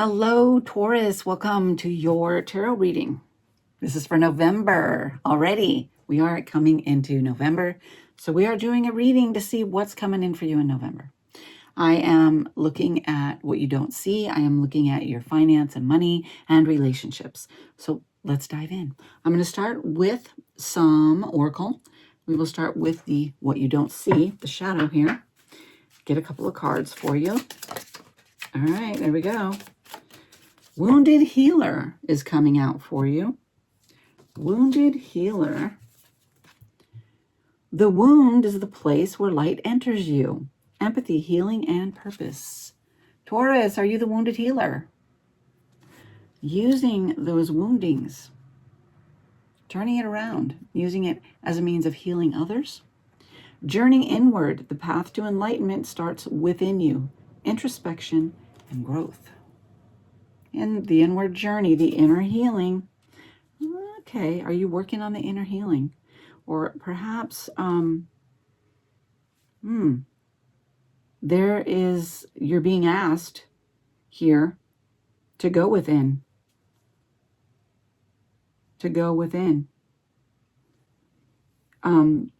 Hello, Taurus. Welcome to your tarot reading. This is for November already. We are coming into November. So we are doing a reading to see what's coming in for you in November. I am looking at what you don't see. I am looking at your finance and money and relationships. So let's dive in. I'm going to start with some oracle. We will start with the what you don't see, the shadow here. Get a couple of cards for you. All right, there we go. Wounded Healer is coming out for you. Wounded Healer. The wound is the place where light enters you. Empathy, healing, and purpose. Taurus, are you the wounded healer? Using those woundings, turning it around, using it as a means of healing others. Journeying inward, the path to enlightenment starts within you. Introspection and growth. In the inward journey, the inner healing. Okay, are you working on the inner healing? Or perhaps you're being asked here to go within. To go within. To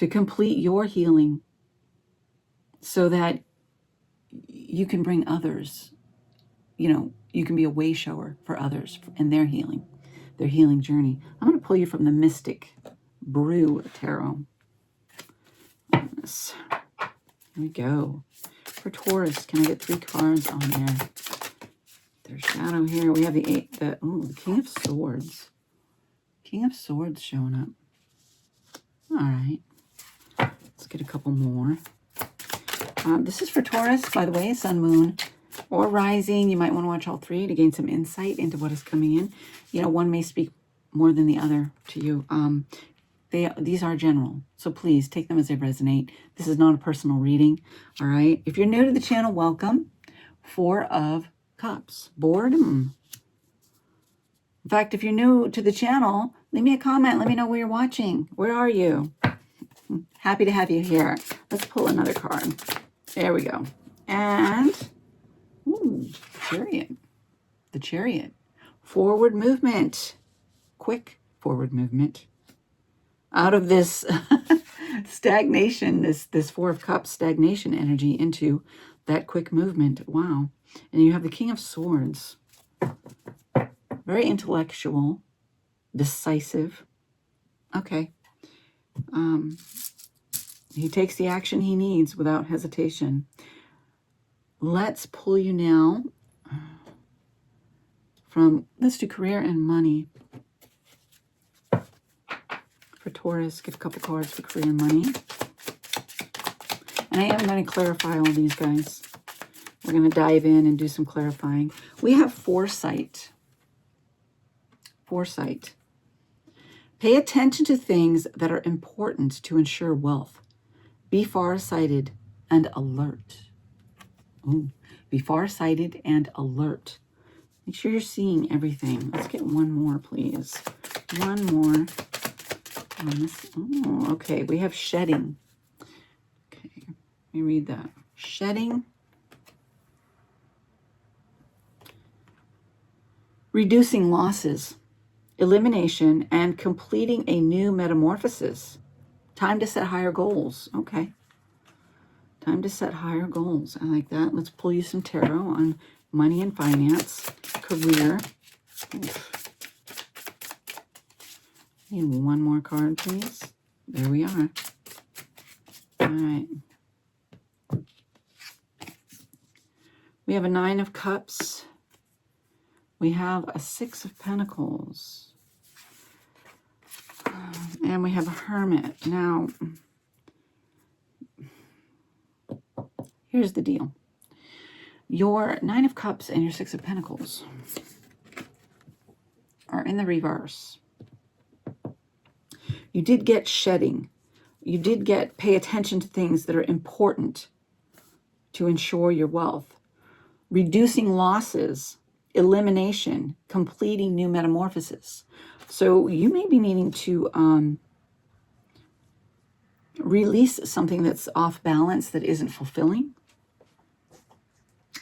complete your healing so that you can bring others, you can be a way shower for others in their healing journey. I'm going to pull you from the Mystic Brew Tarot. Here we go. For Taurus, can I get 3 cards on there? There's shadow here. We have the King of Swords. King of Swords showing up. All right. Let's get a couple more. This is for Taurus, by the way, Sun, Moon, or Rising. You might want to watch all 3 to gain some insight into what is coming in. One may speak more than the other to you. These are general, so please take them as they resonate. This is not a personal reading, all right? If you're new to the channel, welcome. 4 of Cups, boredom. In fact, if you're new to the channel, leave me a comment. Let me know where you're watching. Where are you? Happy to have you here. Let's pull another card. There we go. And, Chariot. The Chariot. Forward movement. Quick forward movement. Out of this stagnation, this 4 of Cups stagnation energy into that quick movement. Wow. And you have the King of Swords. Very intellectual. Decisive. Okay. He takes the action he needs without hesitation. Let's pull you now let's do career and money. For Taurus, get a couple cards for career and money. And I am going to clarify all these guys. We're going to dive in and do some clarifying. We have foresight. Foresight. Pay attention to things that are important to ensure wealth. Be farsighted and alert. Ooh, be farsighted and alert. Make sure you're seeing everything. Let's get one more, please. One more. Oh, okay, we have shedding. Okay, let me read that. Shedding. Reducing losses. Elimination and completing a new metamorphosis. Time to set higher goals. Okay. Time to set higher goals. I like that. Let's pull you some tarot on money and finance, career. Need one more card, please. There we are. All right. We have a 9 of Cups. We have a 6 of Pentacles. And we have a Hermit. Now, here's the deal. Your 9 of Cups and your 6 of Pentacles are in the reverse. You did get shedding. You did get pay attention to things that are important to ensure your wealth. Reducing losses, elimination, completing new metamorphosis. So you may be needing to Release something that's off balance, that isn't fulfilling,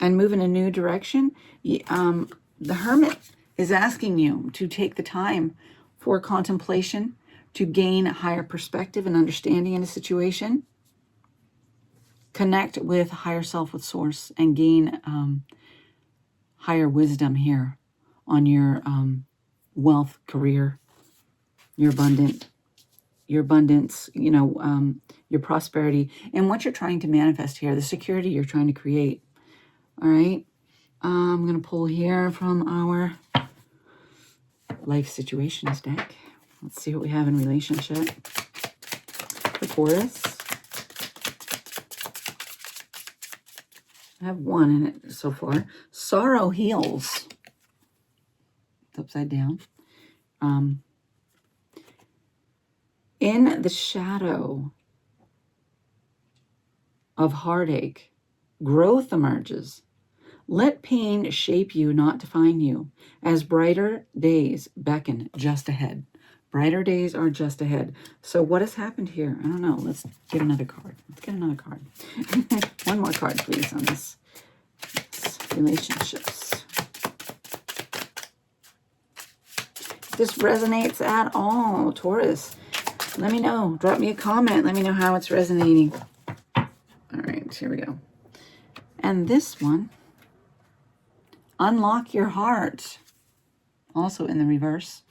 and move in a new direction. The Hermit is asking you to take the time for contemplation, to gain a higher perspective and understanding in a situation. Connect with higher self, with Source, and gain higher wisdom here on your wealth, career, your abundance, you know, your prosperity, and what you're trying to manifest here, the security you're trying to create. All right. I'm going to pull here from our life situations deck. Let's see what we have in relationship for Taurus. I have one in it so far. Sorrow heals. It's upside down. In the shadow of heartache, growth emerges. Let pain shape you, not define you, as brighter days beckon just ahead. Brighter days are just ahead. So what has happened here? I don't know. Let's get another card. Let's get another card. One more card, please, on this relationships. If this resonates at all, Taurus, let me know. Drop me a comment. Let me know how it's resonating. All right, here we go. And this one, unlock your heart. Also in the reverse.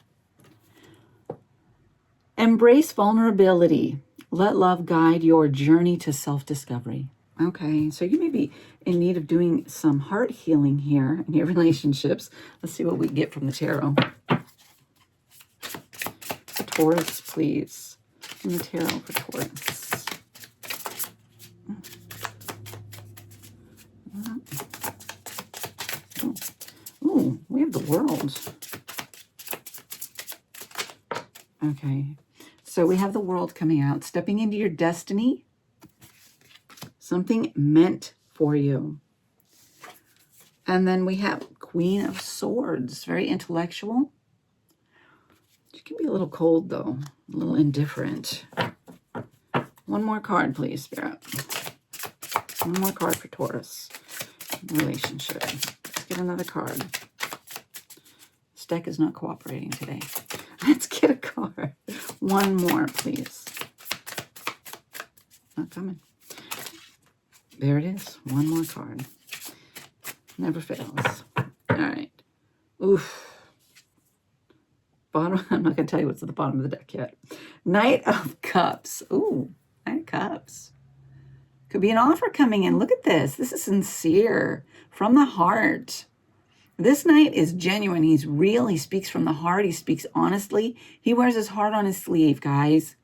Embrace vulnerability. Let love guide your journey to self-discovery. Okay, so you may be in need of doing some heart healing here in your relationships. Let's see what we get from the tarot. For Taurus, please. From the tarot for Taurus. Ooh, we have the World. Okay, so we have the World coming out. Stepping into your destiny. Something meant for you. And then we have Queen of Swords. Very intellectual. She can be a little cold, though. A little indifferent. One more card, please, Spirit. One more card for Taurus. Relationship. Let's get another card. This deck is not cooperating today. Let's get a card. One more, please. Not coming. There it is. One more card. Never fails. All right. Oof. Bottom. I'm not going to tell you what's at the bottom of the deck yet. Knight of Cups. Ooh, Knight of Cups. Could be an offer coming in. Look at this. This is sincere. From the heart. This knight is genuine. He's real. He speaks from the heart. He speaks honestly. He wears his heart on his sleeve, guys.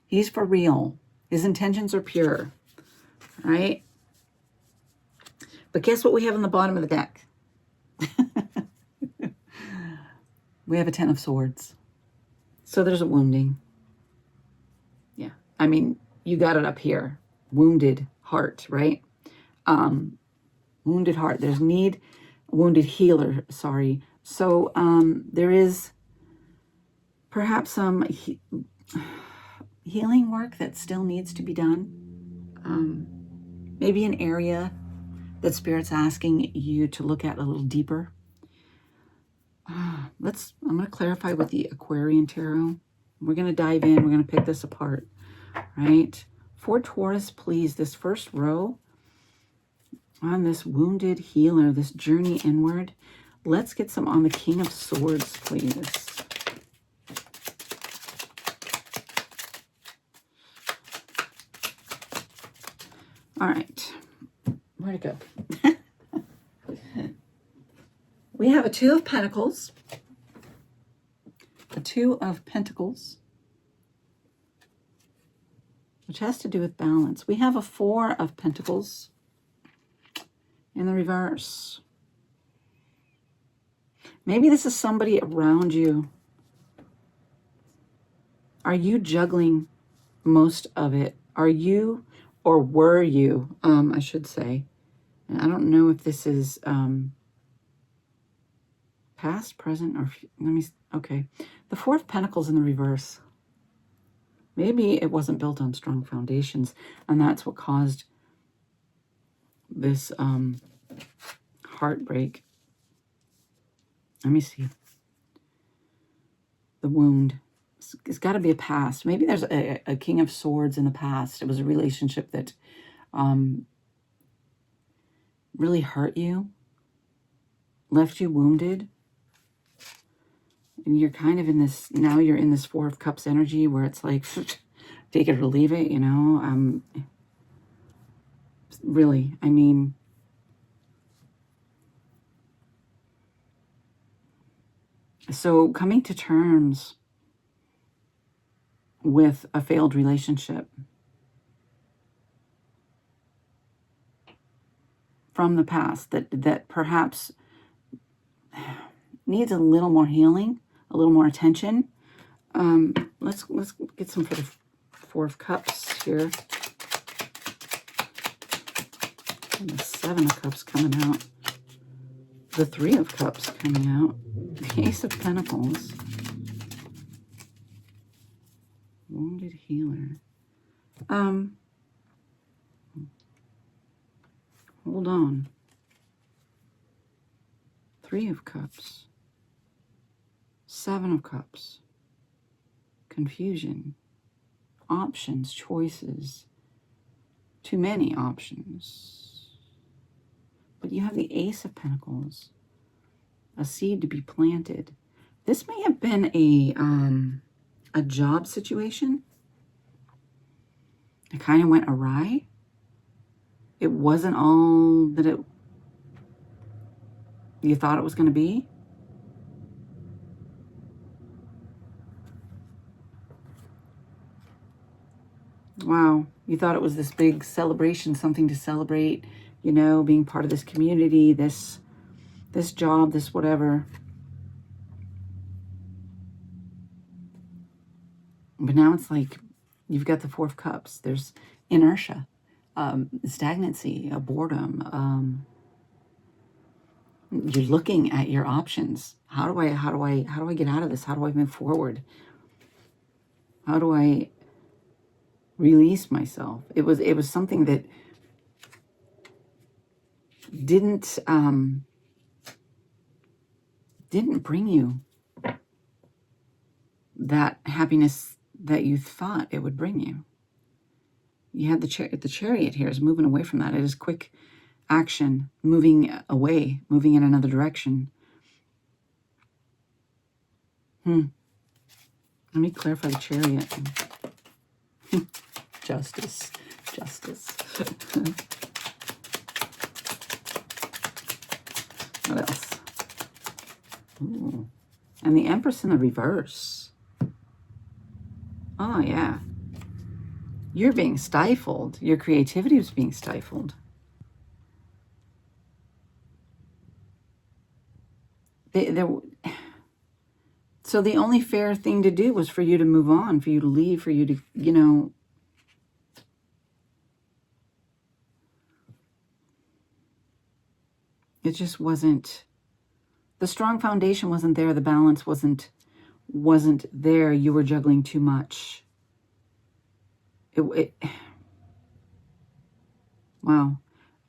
He's for real. His intentions are pure. All right? But guess what we have on the bottom of the deck? We have a Ten of Swords. So there's a wounding. Yeah. I mean, you got it up here. Wounded heart, right? Wounded heart. There's need. Wounded healer, sorry. So there is perhaps some healing work that still needs to be done. Maybe an area that Spirit's asking you to look at a little deeper. I'm going to clarify with the Aquarian Tarot. We're going to dive in. We're going to pick this apart, right? For Taurus, please, this first row on this wounded healer, this journey inward. Let's get some on the King of Swords, please. All right. Where'd it go? We have a Two of Pentacles. A Two of Pentacles. Which has to do with balance. We have a Four of Pentacles. In the reverse. Maybe this is somebody around you. Are you juggling most of it? Are you, or were you, I should say. And I don't know if this is past, present, or, let me, okay. The Four of Pentacles in the reverse. Maybe it wasn't built on strong foundations, and that's what caused this heartbreak. Let me see. The wound. It's got to be a past. Maybe there's a King of Swords in the past. It was a relationship that really hurt you, left you wounded. And you're kind of in this, now you're in this Four of Cups energy where it's like, take it or leave it, you know. Really, I mean, so coming to terms with a failed relationship from the past that perhaps needs a little more healing, a little more attention. Let's get some for the Four of Cups here. And the Seven of Cups coming out. The Three of Cups coming out. The Ace of Pentacles. Wounded healer. Hold on. Three of Cups. Seven of Cups. Confusion. Options, choices. Too many options. But you have the Ace of Pentacles. A seed to be planted. This may have been a job situation. It kind of went awry. It wasn't all that you thought it was going to be. Wow. You thought it was this big celebration, something to celebrate, you know, being part of this community, this job, this whatever. But now it's like you've got the Four of Cups. There's inertia, stagnancy, boredom. You're looking at your options. How do I get out of this? How do I move forward? How do I release myself? It was something that didn't bring you that happiness that you thought it would bring you. You had the Chariot here is moving away from that. It is quick action, moving away, moving in another direction. Let me clarify the Chariot. Justice. What else? Ooh. And the Empress in the reverse. Oh, yeah. You're being stifled. Your creativity is being stifled. So the only fair thing to do was for you to move on, for you to leave, for you to, you know, it just wasn't, the strong foundation wasn't there. The balance wasn't there. You were juggling too much. Wow.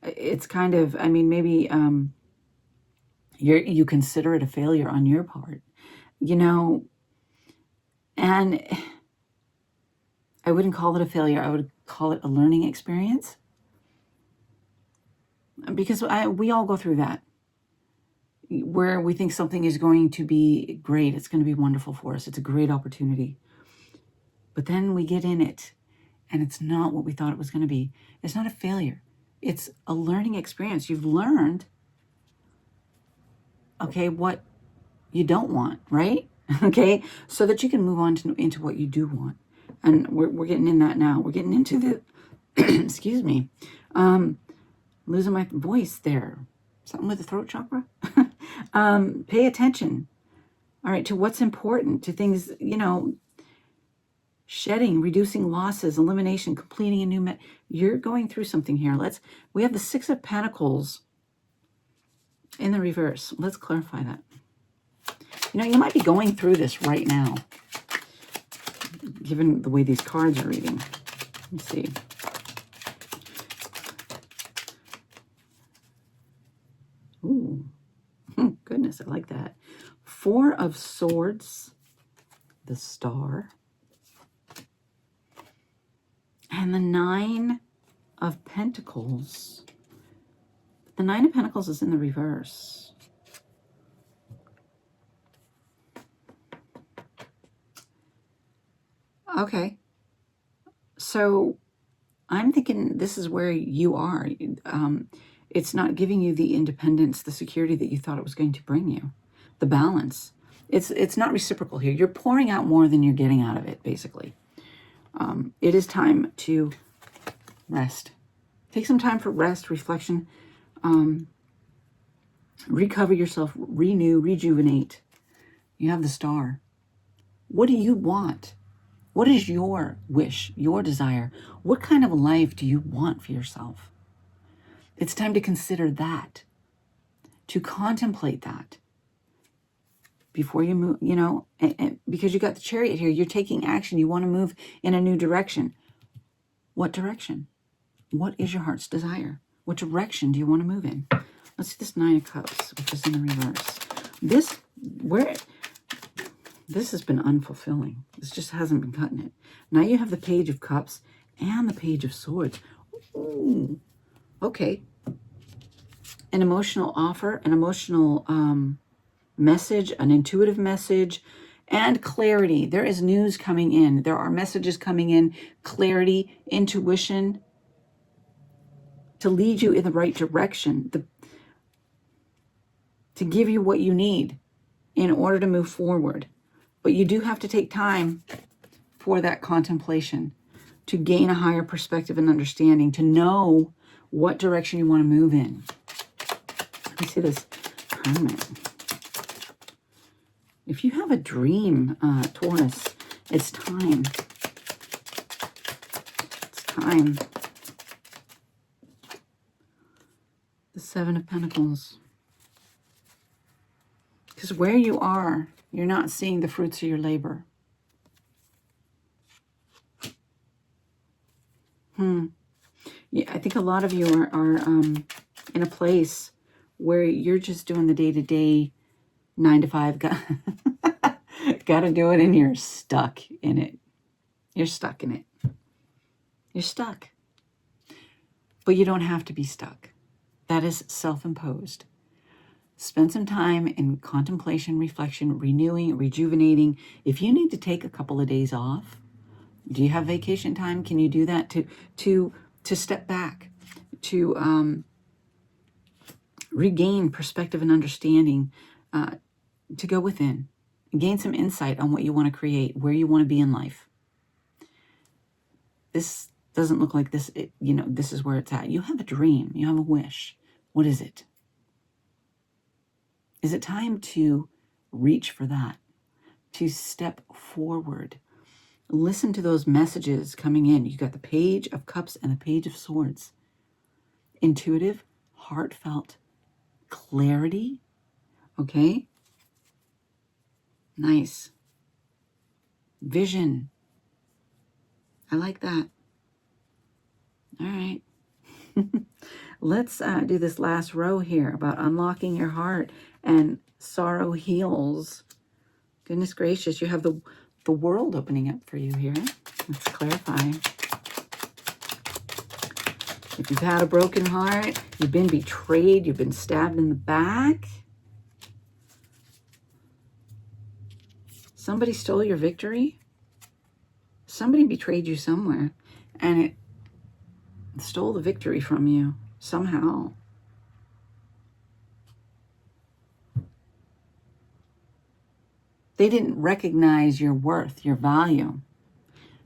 It's kind of, I mean, maybe you consider it a failure on your part, you know, and I wouldn't call it a failure. I would call it a learning experience, because we all go through that, where we think something is going to be great. It's going to be wonderful for us. It's a great opportunity. But then we get in it and it's not what we thought it was going to be. It's not a failure. It's a learning experience. You've learned, okay, what you don't want, right? Okay, so that you can move on into what you do want. And we're getting in that now. We're getting into the, excuse me, losing my voice there. Something with the throat chakra. Pay attention, all right, to what's important, to things, you know, shedding, reducing losses, elimination, completing a new you're going through something here. We have the Six of Pentacles in the reverse. Let's clarify that. You know, you might be going through this right now. given the way these cards are reading. Let's see. Ooh, goodness, I like that. 4 of Swords, the Star, and the 9 of Pentacles. The 9 of Pentacles is in the reverse. Okay. So I'm thinking this is where you are. It's not giving you the independence, the security that you thought it was going to bring you. The balance. It's not reciprocal here. You're pouring out more than you're getting out of it, basically. It is time to rest. Take some time for rest, reflection, recover yourself, renew, rejuvenate. You have the Star. What do you want? What is your wish, your desire? What kind of life do you want for yourself? It's time to consider that, to contemplate that before you move, you know, and because you got the Chariot here, you're taking action. You want to move in a new direction. What direction? What is your heart's desire? What direction do you want to move in? Let's see this 9 of Cups, which is in the reverse. This has been unfulfilling. This just hasn't been cutting it. Now you have the Page of Cups and the Page of Swords. Ooh, okay. An emotional offer, an emotional message, an intuitive message, and clarity. There is news coming in. There are messages coming in, clarity, intuition, to lead you in the right direction, to give you what you need in order to move forward. But you do have to take time for that contemplation, to gain a higher perspective and understanding, to know what direction you want to move in. Let me see this Hermit. If you have a dream, Taurus, it's time. It's time. The 7 of Pentacles. Because where you are, you're not seeing the fruits of your labor. Yeah, I think a lot of you are in a place where you're just doing the day-to-day 9 to 5. Got to do it, and you're stuck in it. You're stuck in it. You're stuck. But you don't have to be stuck. That is self-imposed. Spend some time in contemplation, reflection, renewing, rejuvenating. If you need to take a couple of days off, do you have vacation time? Can you do that to step back, to regain perspective and understanding, to go within, gain some insight on what you want to create, where you want to be in life? This doesn't look like this, you know, this is where it's at. You have a dream, you have a wish. What is it? Is it time to reach for that, to step forward? Listen to those messages coming in. You got the Page of Cups and the Page of Swords. Intuitive, heartfelt clarity. Okay? Nice. Vision. I like that. All right. Let's do this last row here about unlocking your heart and sorrow heals. Goodness gracious, you have the world opening up for you here. Let's clarify. If you've had a broken heart, you've been betrayed, you've been stabbed in the back, somebody stole your victory, somebody betrayed you somewhere, and it stole the victory from you somehow. They didn't recognize your worth, your value.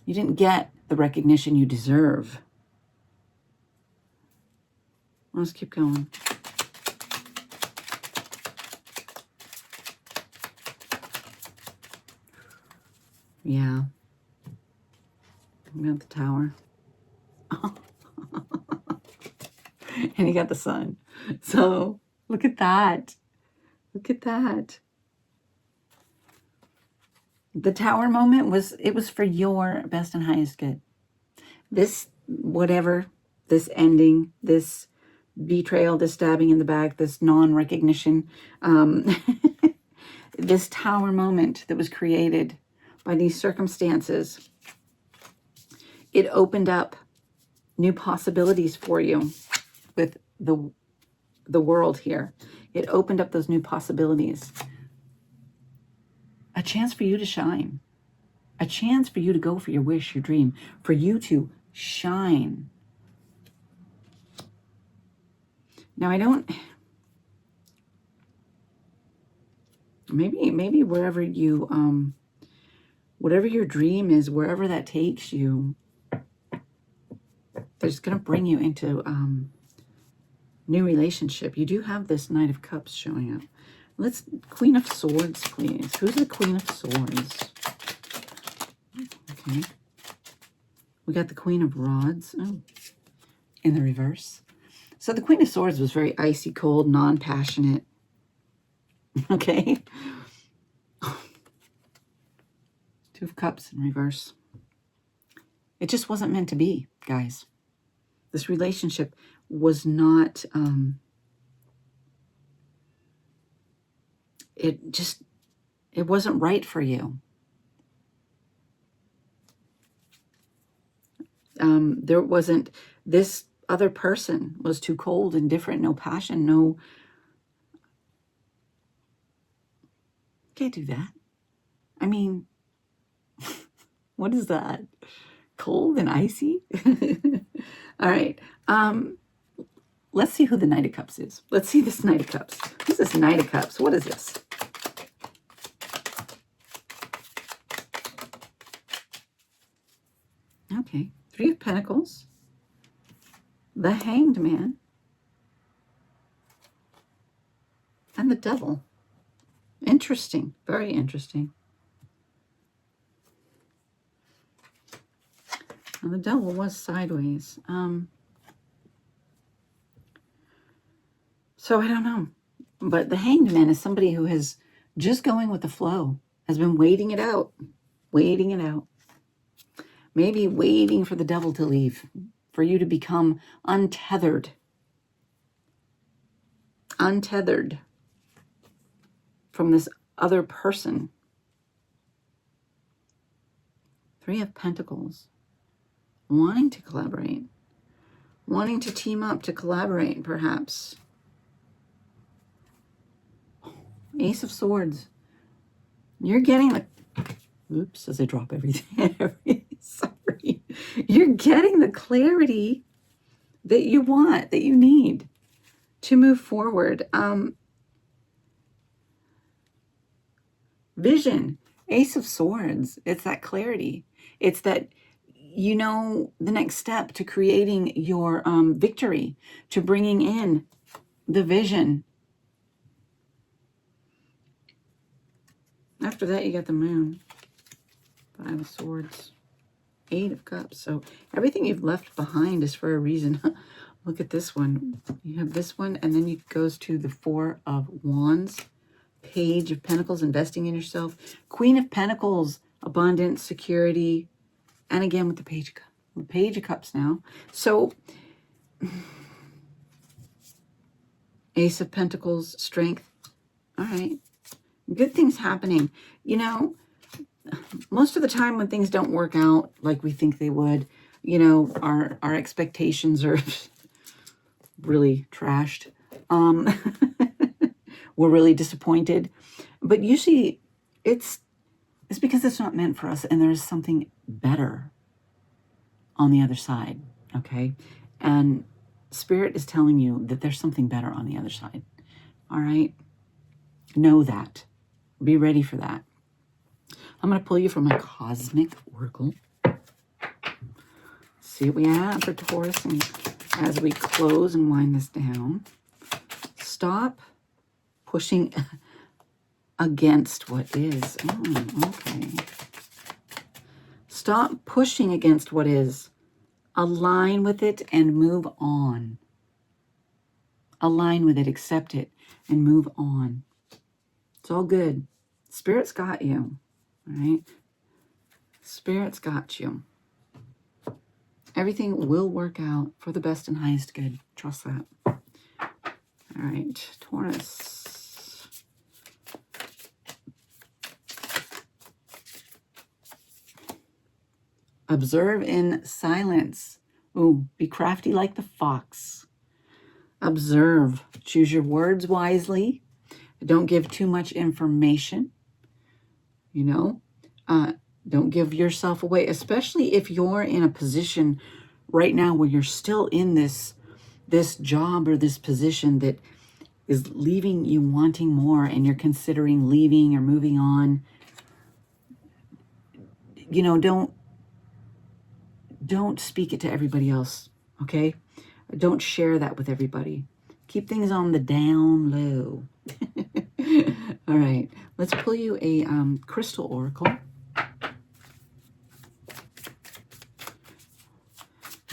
You didn't get the recognition you deserve. Let's keep going. Yeah. We got the Tower. And you got the Sun. So look at that. Look at that. The Tower moment was, it was for your best and highest good. This, whatever, this ending, this betrayal, this stabbing in the back, this non-recognition, this Tower moment that was created by these circumstances, it opened up new possibilities for you with the world here. It opened up those new possibilities. A chance for you to shine. A chance for you to go for your wish, your dream, for you to shine. Now, I don't... Maybe wherever you... whatever your dream is, wherever that takes you, there's going to bring you into new relationship. You do have this Knight of Cups showing up. Let's... Queen of Swords, please. Who's the Queen of Swords? Okay. We got the Queen of Rods. Oh, in the reverse. So the Queen of Swords was very icy cold, non-passionate. Okay. Two of Cups in reverse. It just wasn't meant to be, guys. This relationship was not... it wasn't right for you. There wasn't... This other person was too cold and different. No passion, no... Can't do that. I mean... What is that? Cold and icy? All right. Let's see who the Knight of Cups is. Let's see this Knight of Cups. Who's this Knight of Cups? What is this? Okay. Three of Pentacles. The Hanged Man. And the Devil. Interesting. Very interesting. And the Devil was sideways. So I don't know. But the Hanged Man is somebody who has just going with the flow, has been waiting it out. Waiting it out. Maybe waiting for the devil to leave, for you to become untethered. Untethered from this other person. Three of Pentacles. Wanting to collaborate. Wanting to team up, to collaborate, perhaps. Ace of Swords. You're getting the... Oops, as I drop everything. Sorry. You're getting the clarity that you want, that you need to move forward. Vision. Ace of Swords. It's that clarity. It's that... You know, the next step to creating your victory, to bringing in the vision. After that, you got the Moon. Five of Swords. Eight of Cups. So everything you've left behind is for a reason. Look at this one. You have this one, and then it goes to the Four of Wands. Page of Pentacles, investing in yourself. Queen of Pentacles, abundance, security. And again with the Page of Cups now. So, Ace of Pentacles, strength. All right. Good things happening. You know, most of the time when things don't work out like we think they would, you know, our expectations are really trashed. We're really disappointed. But usually it's because it's not meant for us, and there's something better on the other side, okay? And Spirit is telling you that there's something better on the other side, all right? Know that. Be ready for that. I'm going to pull you from my Cosmic Oracle. See what we have for Taurus, and as we close and wind this down, stop pushing against what is. Oh, okay. Stop pushing against what is. Align with it and move on. Align with it, accept it, and move on. It's all good. Spirit's got you. right? Spirit's got you. Everything will work out for the best and highest good. Trust that. All right, Taurus. Observe in silence. Ooh, be crafty like the fox. Observe. Choose your words wisely. Don't give too much information. You know, don't give yourself away, especially if you're in a position right now where you're still in this job or this position that is leaving you wanting more, and you're considering leaving or moving on. You know, don't speak it to everybody else, okay? Don't share that with everybody. Keep things on the down low. All right, let's pull you a crystal oracle.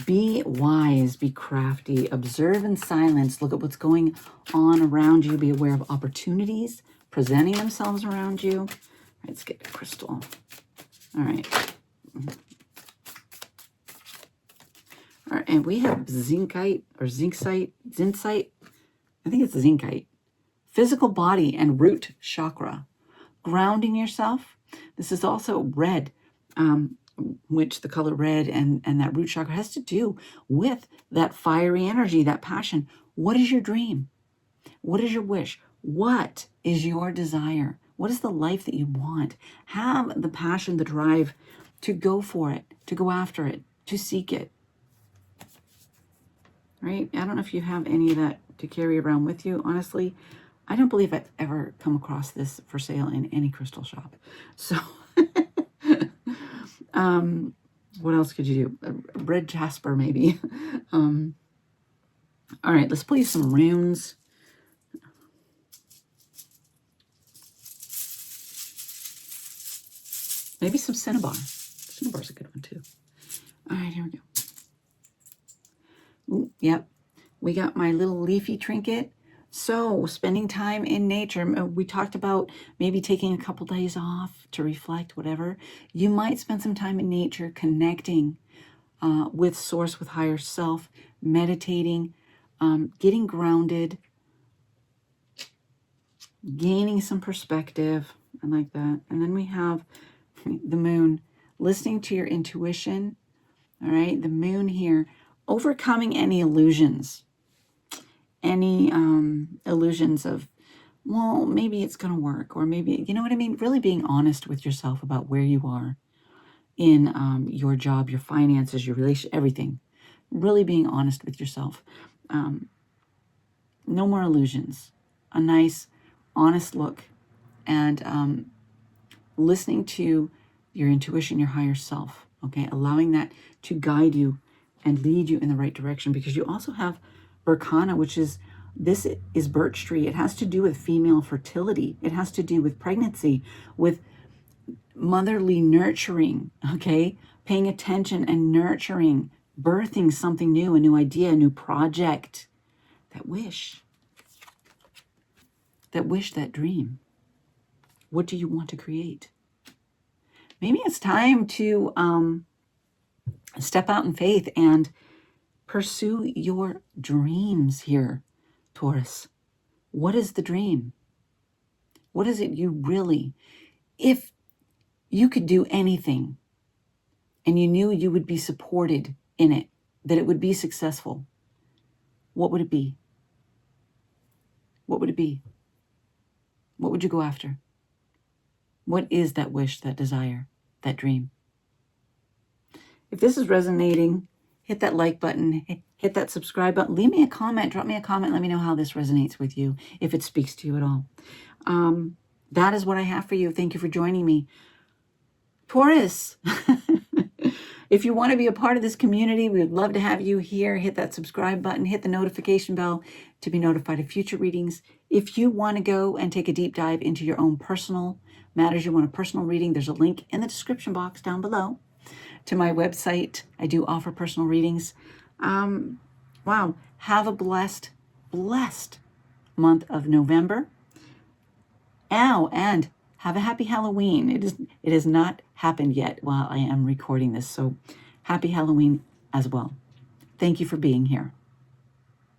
Be wise, be crafty, observe in silence, look at what's going on around you, be aware of opportunities presenting themselves around you. All right, let's get a crystal. All right. All right, and we have zincite or zincite. I think it's zincite. Physical body and root chakra. Grounding yourself. This is also red, which the color red and that root chakra has to do with that fiery energy, that passion. What is your dream? What is your wish? What is your desire? What is the life that you want? Have the passion, the drive to go for it, to go after it, to seek it. Right? I don't know if you have any of that to carry around with you. Honestly, I don't believe I've ever come across this for sale in any crystal shop. So, what else could you do? Red jasper, maybe. All right, let's pull you some runes. Maybe some cinnabar. Cinnabar's a good one too. All right, here we go. Ooh, yep, we got my little leafy trinket. So spending time in nature, we talked about maybe taking a couple days off to reflect, whatever. You might spend some time in nature connecting with source, with higher self, meditating, getting grounded, gaining some perspective. I like that. And then we have the moon, listening to your intuition. All right, the moon here, overcoming any illusions. Any illusions of, well, maybe it's going to work, or maybe, you know what I mean? Really being honest with yourself about where you are in your job, your finances, your relation, everything. Really being honest with yourself. No more illusions. A nice, honest look, and listening to your intuition, your higher self, okay? Allowing that to guide you and lead you in the right direction, because you also have Berkana, which is, this is birch tree. It has to do with female fertility. It has to do with pregnancy, with motherly nurturing, okay? Paying attention and nurturing, birthing something new, a new idea, a new project. That wish, that dream. What do you want to create? Maybe it's time to step out in faith and pursue your dreams here, Taurus. What is the dream? What is it you really, if you could do anything and you knew you would be supported in it, that it would be successful, what would it be? What would it be? What would you go after? What is that wish, that desire, that dream? If this is resonating, hit that like button, hit that subscribe button, leave me a comment, drop me a comment, let me know how this resonates with you, if it speaks to you at all. That is what I have for you. Thank you for joining me. Taurus, if you want to be a part of this community, we would love to have you here. Hit that subscribe button, hit the notification bell to be notified of future readings. If you want to go and take a deep dive into your own personal matters, you want a personal reading, there's a link in the description box down below to my website. I do offer personal readings. Wow. Have a blessed month of November. And have a happy Halloween. It has not happened yet while I am recording this, so happy Halloween as well. Thank you for being here.